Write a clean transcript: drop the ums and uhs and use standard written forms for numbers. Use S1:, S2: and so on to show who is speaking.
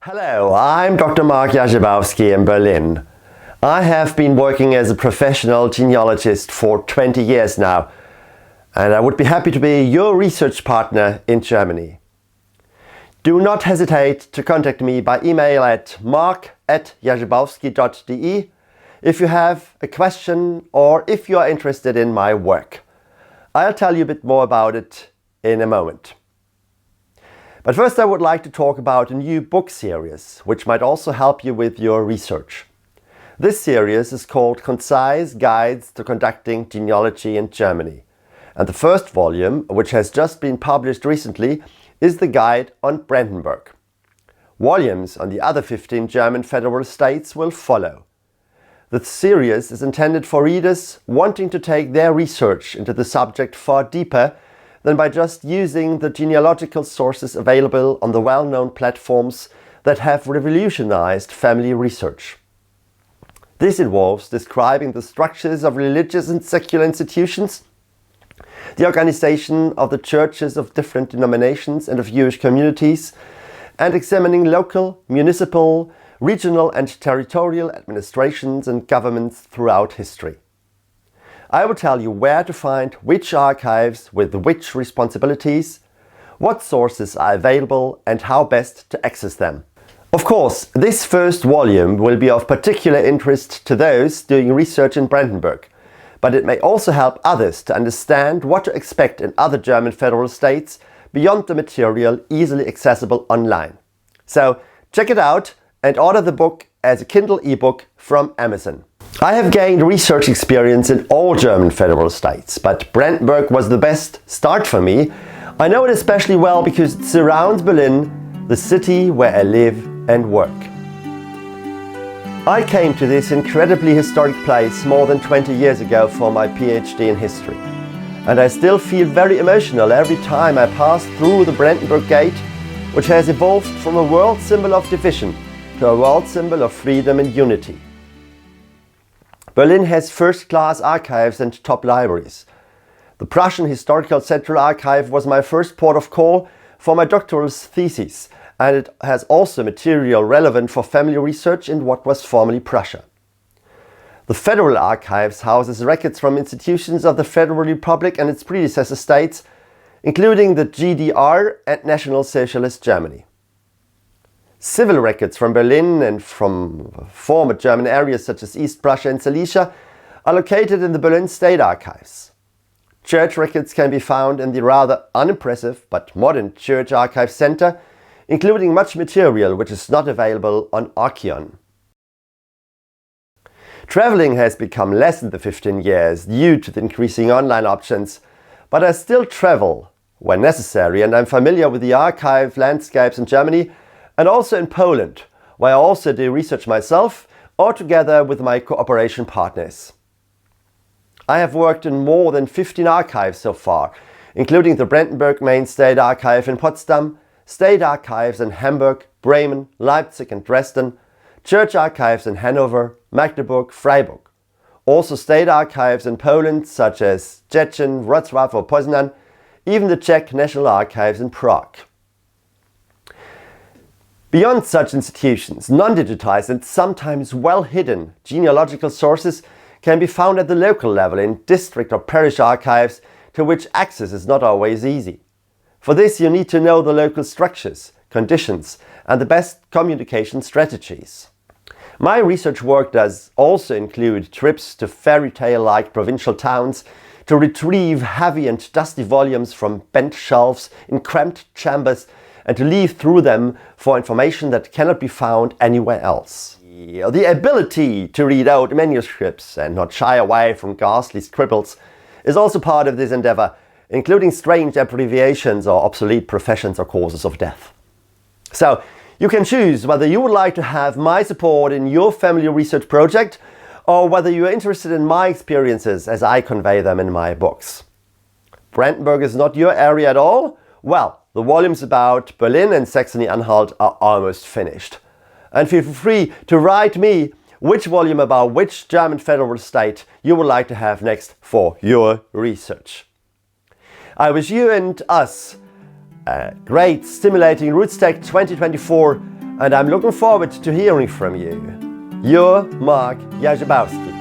S1: Hello, I'm Dr. Marc Jarzebowski in Berlin. I have been working as a professional genealogist for 20 years now, and I would be happy to be your research partner in Germany. Do not hesitate to contact me by email at marc@jarzebowski.de if you have a question or if you are interested in my work. I'll tell you a bit more about it in a moment. But first I would like to talk about a new book series, which might also help you with your research. This series is called Concise Guides to Conducting Genealogy in Germany. And the first volume, which has just been published recently, is the guide on Brandenburg. Volumes on the other 15 German federal states will follow. The series is intended for readers wanting to take their research into the subject far deeper than by just using the genealogical sources available on the well-known platforms that have revolutionized family research. This involves describing the structures of religious and secular institutions, the organization of the churches of different denominations and of Jewish communities, and examining local, municipal, regional and territorial administrations and governments throughout history. I will tell you where to find which archives with which responsibilities, what sources are available and how best to access them. Of course, this first volume will be of particular interest to those doing research in Brandenburg, but it may also help others to understand what to expect in other German federal states beyond the material easily accessible online. So check it out and order the book as a Kindle ebook from Amazon. I have gained research experience in all German federal states, but Brandenburg was the best start for me. I know it especially well because it surrounds Berlin, the city where I live and work. I came to this incredibly historic place more than 20 years ago for my PhD in history. And I still feel very emotional every time I pass through the Brandenburg Gate, which has evolved from a world symbol of division to a world symbol of freedom and unity. Berlin has first-class archives and top libraries. The Prussian Historical Central Archive was my first port of call for my doctoral thesis, and it has also material relevant for family research in what was formerly Prussia. The Federal Archives houses records from institutions of the Federal Republic and its predecessor states, including the GDR and National Socialist Germany. Civil records from Berlin and from former German areas such as East Prussia and Silesia are located in the Berlin State Archives. Church records can be found in the rather unimpressive but modern Church Archive Center, including much material which is not available on Archeon. Traveling has become less in the 15 years due to the increasing online options, but I still travel when necessary and I'm familiar with the archive landscapes in Germany and also in Poland, where I also do research myself or together with my cooperation partners. I have worked in more than 15 archives so far, including the Brandenburg Main State Archive in Potsdam, state archives in Hamburg, Bremen, Leipzig and Dresden, church archives in Hanover, Magdeburg, Freiburg. Also state archives in Poland such as Szczecin, Wrocław or Poznan, even the Czech National Archives in Prague. Beyond such institutions, non-digitized and sometimes well-hidden genealogical sources can be found at the local level in district or parish archives to which access is not always easy. For this you need to know the local structures, conditions and the best communication strategies. My research work does also include trips to fairy tale-like provincial towns to retrieve heavy and dusty volumes from bent shelves in cramped chambers and to leaf through them for information that cannot be found anywhere else. The ability to read out manuscripts and not shy away from ghastly scribbles is also part of this endeavor, including strange abbreviations or obsolete professions or causes of death. So, you can choose whether you would like to have my support in your family research project or whether you are interested in my experiences as I convey them in my books. Brandenburg is not your area at all? Well, the volumes about Berlin and Saxony-Anhalt are almost finished. And feel free to write me which volume about which German federal state you would like to have next for your research. I wish you and us a great stimulating RootsTech 2024 and I'm looking forward to hearing from you. Your Marc Jarzebowski.